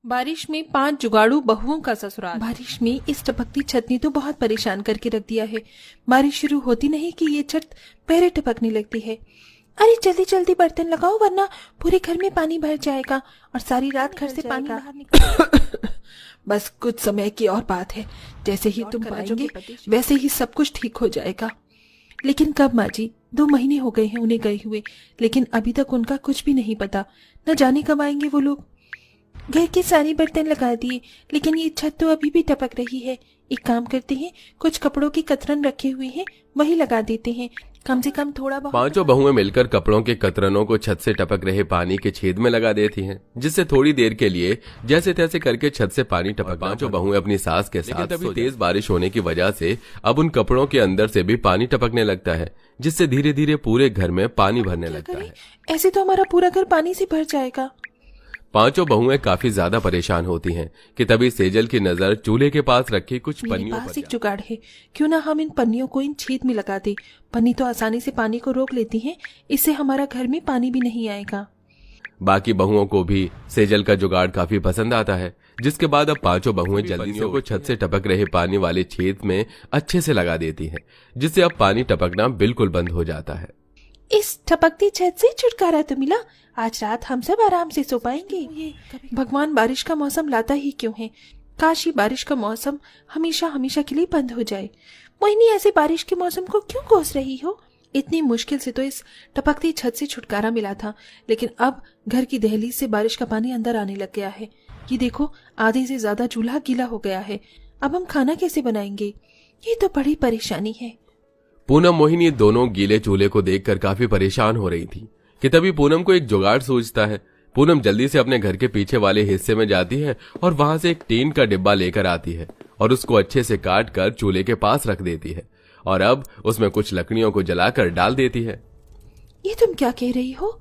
बारिश में 5 जुगाड़ू बहुओं का ससुराल। बारिश में इस टपकती छत ने तो बहुत परेशान करके रख दिया है। बारिश शुरू होती नहीं कि ये छत पैरे टपकने लगती है। अरे जल्दी जल्दी बर्तन लगाओ वरना पूरे घर में पानी भर जाएगा और सारी रात घर से पानी बाहर निकल। बस कुछ समय की और बात है, जैसे ही तुम पाएंगे वैसे ही सब कुछ ठीक हो जाएगा। लेकिन कब माँ जी? 2 महीने हो गए हैं उन्हें गए हुए, लेकिन अभी तक उनका कुछ भी नहीं पता। न जाने कब आएंगे वो लोग। घर के सारे बर्तन लगा दिए, लेकिन ये छत तो अभी भी टपक रही है। एक काम करते हैं, कुछ कपड़ों की कतरन रखे हुए हैं वही लगा देते हैं, कम से कम थोड़ा बहुत। 5 बहुएं मिलकर कपड़ों के कतरनों को छत से टपक रहे पानी के छेद में लगा देती हैं, जिससे थोड़ी देर के लिए जैसे तैसे करके छत से पानी टपक। 5 बहुएं अपनी सास के साथ तभी तेज बारिश होने की वजह से अब उन कपड़ों के अंदर से भी पानी टपकने लगता है, जिससे धीरे धीरे पूरे घर में पानी भरने लगता है। ऐसे तो हमारा पूरा घर पानी से भर जाएगा। 5 बहुएं काफी ज्यादा परेशान होती हैं कि तभी सेजल की नजर चूल्हे के पास रखी कुछ पन्नियों पर। एक जुगाड़ है, क्यों ना हम इन पन्नियों को इन छेद में लगा दें। पन्नी तो आसानी से पानी को रोक लेती हैं, इससे हमारा घर में पानी भी नहीं आएगा। बाकी बहुओं को भी सेजल का जुगाड़ काफी पसंद आता है, जिसके बाद अब 5 बहुएं जल्दी से को छत से टपक रहे पानी वाले छेद में अच्छे से लगा देती हैं, जिससे अब पानी टपकना बिल्कुल बंद हो जाता है। इस टपकती छत से छुटकारा तो मिला। आज रात हम सब आराम से सो पाएंगे। भगवान बारिश का मौसम लाता ही क्यों है? काश ये बारिश का मौसम हमेशा हमेशा के लिए बंद हो जाए। मोहिनी ऐसे बारिश के मौसम को क्यों कोस रही हो? इतनी मुश्किल से तो इस टपकती छत से छुटकारा मिला था, लेकिन अब घर की दहलीज से बारिश का पानी अंदर आने लग गया है। ये देखो, आधे से ज्यादा चूल्हा गीला हो गया है। अब हम खाना कैसे बनाएंगे? ये तो बड़ी परेशानी है। पूनम मोहिनी दोनों गीले चूल्हे को देखकर काफी परेशान हो रही थी कि तभी पूनम को एक जुगाड़ सूझता है। पूनम जल्दी से अपने घर के पीछे वाले हिस्से में जाती है और वहां से एक टीन का डिब्बा लेकर आती है और उसको अच्छे से काट कर चूल्हे के पास रख देती है और अब उसमें कुछ लकड़ियों को जलाकर डाल देती है। ये तुम क्या कह रही हो?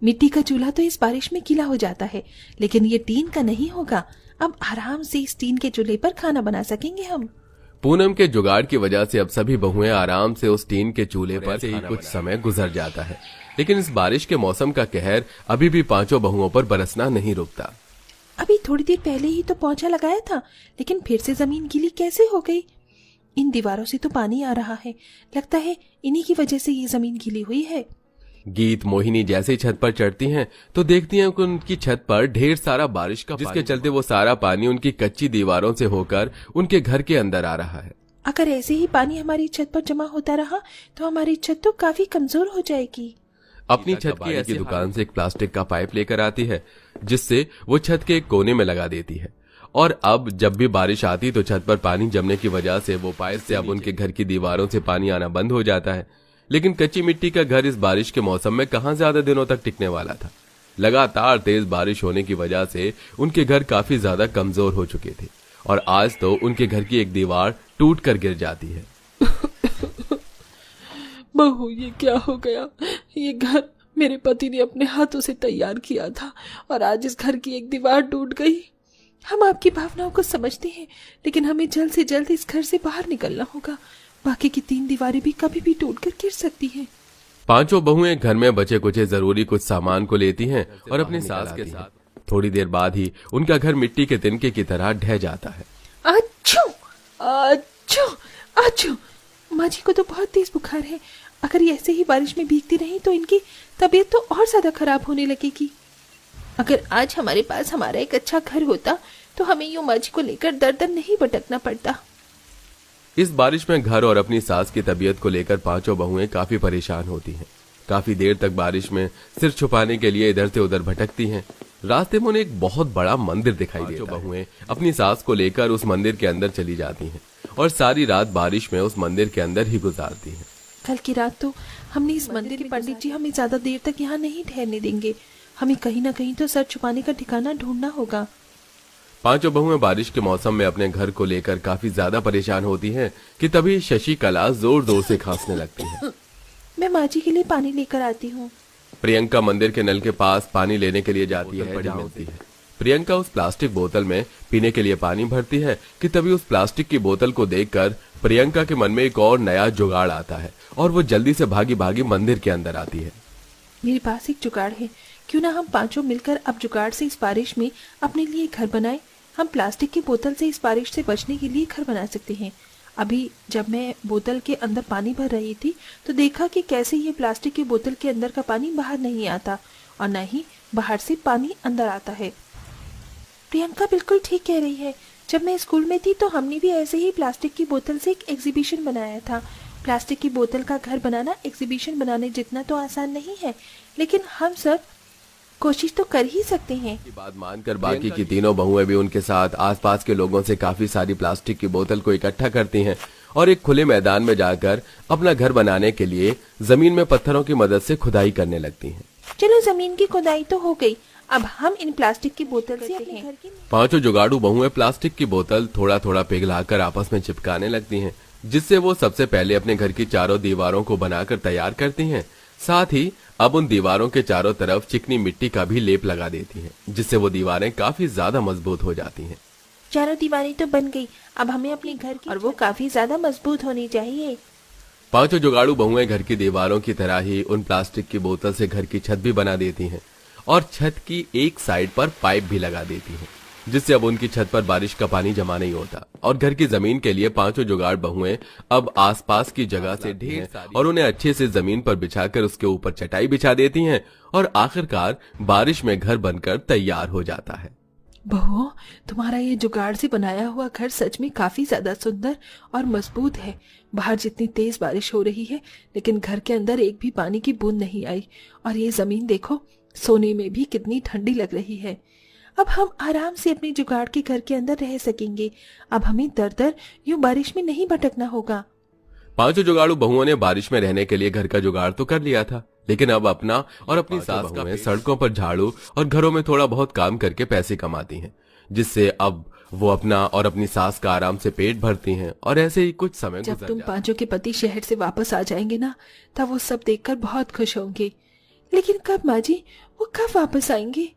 मिट्टी का चूल्हा तो इस बारिश में गीला हो जाता है, लेकिन ये टीन का नहीं होगा। अब आराम से इस टीन के चूल्हे पर खाना बना सकेंगे हम। पूनम के जुगाड़ की वजह से अब सभी बहुएं आराम से उस टीन के चूल्हे पर से ही कुछ समय गुजर जाता है, लेकिन इस बारिश के मौसम का कहर अभी भी 5 बहुओं पर बरसना नहीं रुकता। अभी थोड़ी देर पहले ही तो पोंछा लगाया था, लेकिन फिर से जमीन गीली कैसे हो गई? इन दीवारों से तो पानी आ रहा है, लगता है इन्हीं की वजह से ये जमीन गीली हुई है। गीत मोहिनी जैसे ही छत पर चढ़ती हैं तो देखती हैं कि उनकी छत पर ढेर सारा बारिश का जिसके चलते वो सारा पानी उनकी कच्ची दीवारों से होकर उनके घर के अंदर आ रहा है। अगर ऐसे ही पानी हमारी छत पर जमा होता रहा तो हमारी छत तो काफी कमजोर हो जाएगी। अपनी छत की ऐसी दुकान से एक प्लास्टिक का पाइप लेकर आती है, जिससे वो छत के एक कोने में लगा देती है और अब जब भी बारिश आती तो छत पर पानी जमने की वजह से वो पाइप से अब उनके घर की दीवारों से पानी आना बंद हो जाता है। लेकिन कच्ची मिट्टी का घर इस बारिश के मौसम में कहां ज्यादा दिनों तक टिकने वाला था। लगातार तेज बारिश होने की वजह से उनके घर काफी ज्यादा कमजोर हो चुके थे और आज तो उनके घर की एक दीवार टूट कर गिर जाती है। बहू, ये क्या हो गया? ये घर मेरे पति ने अपने हाथों से तैयार किया था और आज इस घर की एक दीवार टूट गई। हम आपकी भावनाओं को समझते हैं, लेकिन हमें जल्द से जल्द इस घर से बाहर निकलना होगा। बाकी की 3 दीवारें भी कभी भी टूटकर गिर सकती हैं। 5 बहुएं घर में बचे कुछ जरूरी कुछ सामान को लेती हैं और अपनी सास के साथ थोड़ी देर बाद ही उनका घर मिट्टी के तिनके की तरह ढह जाता है। अच्छो अच्छो अच्छो, माँ जी को तो बहुत तेज बुखार है। अगर ये ऐसे ही बारिश में भीगती रही तो इनकी तबीयत तो और ज्यादा खराब होने लगेगी। अगर आज हमारे पास हमारा एक अच्छा घर होता तो हमें यूं माँ जी को लेकर दर दर नहीं भटकना पड़ता। इस बारिश में घर और अपनी सास की तबीयत को लेकर 5 बहुएं काफी परेशान होती हैं। काफी देर तक बारिश में सिर छुपाने के लिए इधर से उधर भटकती हैं। रास्ते में उन्हें एक बहुत बड़ा मंदिर दिखाई देता है। 5 बहुएं अपनी सास को लेकर उस मंदिर के अंदर चली जाती हैं और सारी रात बारिश में उस मंदिर के अंदर ही गुजारती हैं। कल की रात तो हमने इस मंदिर के पंडित जी हमें ज्यादा देर तक यहाँ नहीं ठहरने देंगे। हमें कहीं ना कहीं तो सर छुपाने का ठिकाना ढूंढना होगा। 5 बहुएं बारिश के मौसम में अपने घर को लेकर काफी ज्यादा परेशान होती हैं कि तभी शशिकला जोर जोर से खांसने लगती है। मैं माँ जी के लिए पानी लेकर आती हूँ। प्रियंका मंदिर के नल के पास पानी लेने के लिए जाती है। मिलती है। प्रियंका उस प्लास्टिक बोतल में पीने के लिए पानी भरती है कि तभी उस प्लास्टिक की बोतल को देखकर प्रियंका के मन में एक और नया जुगाड़ आता है और वो जल्दी से भागी भागी मंदिर के अंदर आती है। मेरे पास एक जुगाड़ है, क्यों ना हम पांचों मिलकर अब जुगाड़ से इस बारिश में अपने लिए घर बनाएं। हम प्लास्टिक की बोतल से इस बारिश से बचने के लिए घर बना सकते हैं। अभी जब मैं बोतल के अंदर पानी भर रही थी तो देखा कि कैसे ये प्लास्टिक की बोतल के अंदर का पानी बाहर नहीं आता और न ही बाहर से पानी अंदर आता है। प्रियंका बिल्कुल ठीक कह रही है। जब मैं स्कूल में थी तो हमने भी ऐसे ही प्लास्टिक की बोतल से एक एग्जीबिशन बनाया था। प्लास्टिक की बोतल का घर बनाना एग्जीबिशन बनाने जितना तो आसान नहीं है, लेकिन हम सब कोशिश तो कर ही सकते हैं। की बात मानकर बाकी की तीनों बहुएं भी उनके साथ आसपास के लोगों से काफी सारी प्लास्टिक की बोतल को इकट्ठा करती हैं और एक खुले मैदान में जाकर अपना घर बनाने के लिए जमीन में पत्थरों की मदद से खुदाई करने लगती हैं। चलो जमीन की खुदाई तो हो गई, अब हम इन प्लास्टिक की बोतल से अपने घर की पांचों जुगाड़ू बहुएं प्लास्टिक की बोतल थोड़ा थोड़ा पिघलाकर आपस में चिपकाने लगती हैं, जिससे वो सबसे पहले अपने घर की चारों दीवारों को बनाकर तैयार करती हैं। साथ ही अब उन दीवारों के चारों तरफ चिकनी मिट्टी का भी लेप लगा देती हैं, जिससे वो दीवारें काफी ज्यादा मजबूत हो जाती हैं। चारों दीवारें तो बन गई, अब हमें अपने घर की और वो काफी ज्यादा मजबूत होनी चाहिए। पांचों जुगाड़ू बहुएं घर की दीवारों की तरह ही उन प्लास्टिक की बोतल से घर की छत भी बना देती हैं और छत की एक साइड पर पाइप भी लगा देती हैं, जिससे अब उनकी छत पर बारिश का पानी जमा नहीं होता। और घर की जमीन के लिए पांचों जुगाड़ बहुएं अब आसपास की जगह से ढेर सारी और उन्हें अच्छे से जमीन पर बिछाकर उसके ऊपर चटाई बिछा देती हैं और आखिरकार बारिश में घर बनकर तैयार हो जाता है। बहू, तुम्हारा ये जुगाड़ से बनाया हुआ घर सच में काफी ज्यादा सुंदर और मजबूत है। बाहर जितनी तेज बारिश हो रही है लेकिन घर के अंदर एक भी पानी की बूंद नहीं आई और ये जमीन देखो, सोने में भी कितनी ठंडी लग रही है। अब हम आराम से अपने जुगाड़ के घर के अंदर रह सकेंगे। अब हमें दर दर यूं बारिश में नहीं भटकना होगा। पांचों जुगाड़ू बहुओं ने बारिश में रहने के लिए घर का जुगाड़ तो कर लिया था, लेकिन अब अपना और अपनी सास का सड़कों पर झाड़ू और घरों में थोड़ा बहुत काम करके पैसे कमाती हैं, जिससे अब वो अपना और अपनी सास का आराम से पेट भरती हैं और ऐसे ही कुछ समय जब तुम पांचों के पति शहर से वापस आ जाएंगे ना, तब वो सब देखकर बहुत खुश होंगे। लेकिन कब माँ जी, वो कब वापस आएंगे?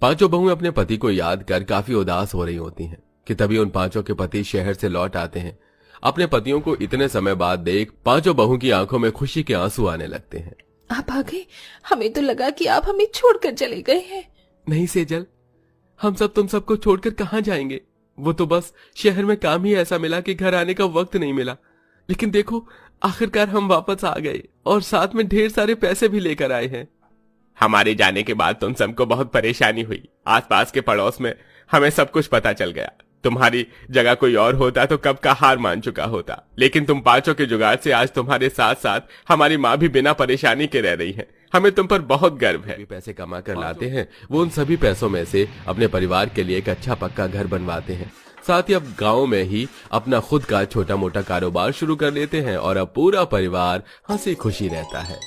पांचों बहुएं अपने पति को याद कर काफी उदास हो रही होती हैं कि तभी उन पांचों के पति शहर से लौट आते हैं। अपने पतियों को इतने समय बाद देख पांचों बहू की आंखों में खुशी के आंसू आने लगते हैं। आप आ गए, हमें तो लगा कि आप हमें छोड़कर चले गए हैं। नहीं सेजल, हम सब तुम सबको छोड़कर कहाँ जाएंगे। वो तो बस शहर में काम ही ऐसा मिला कि घर आने का वक्त नहीं मिला, लेकिन देखो आखिरकार हम वापस आ गए और साथ में ढेर सारे पैसे भी लेकर आए हैं। हमारे जाने के बाद तुम सबको बहुत परेशानी हुई। आसपास के पड़ोस में हमें सब कुछ पता चल गया। तुम्हारी जगह कोई और होता तो कब का हार मान चुका होता, लेकिन तुम पांचों के जुगाड़ से आज तुम्हारे साथ साथ हमारी माँ भी बिना परेशानी के रह रही है। हमें तुम पर बहुत गर्व है। पैसे कमा कर लाते हैं, वो उन सभी पैसों में से अपने परिवार के लिए एक अच्छा पक्का घर बनवाते हैं। साथ ही अब गांव में ही अपना खुद का छोटा मोटा कारोबार शुरू कर लेते हैं और अब पूरा परिवार हंसी खुशी रहता है।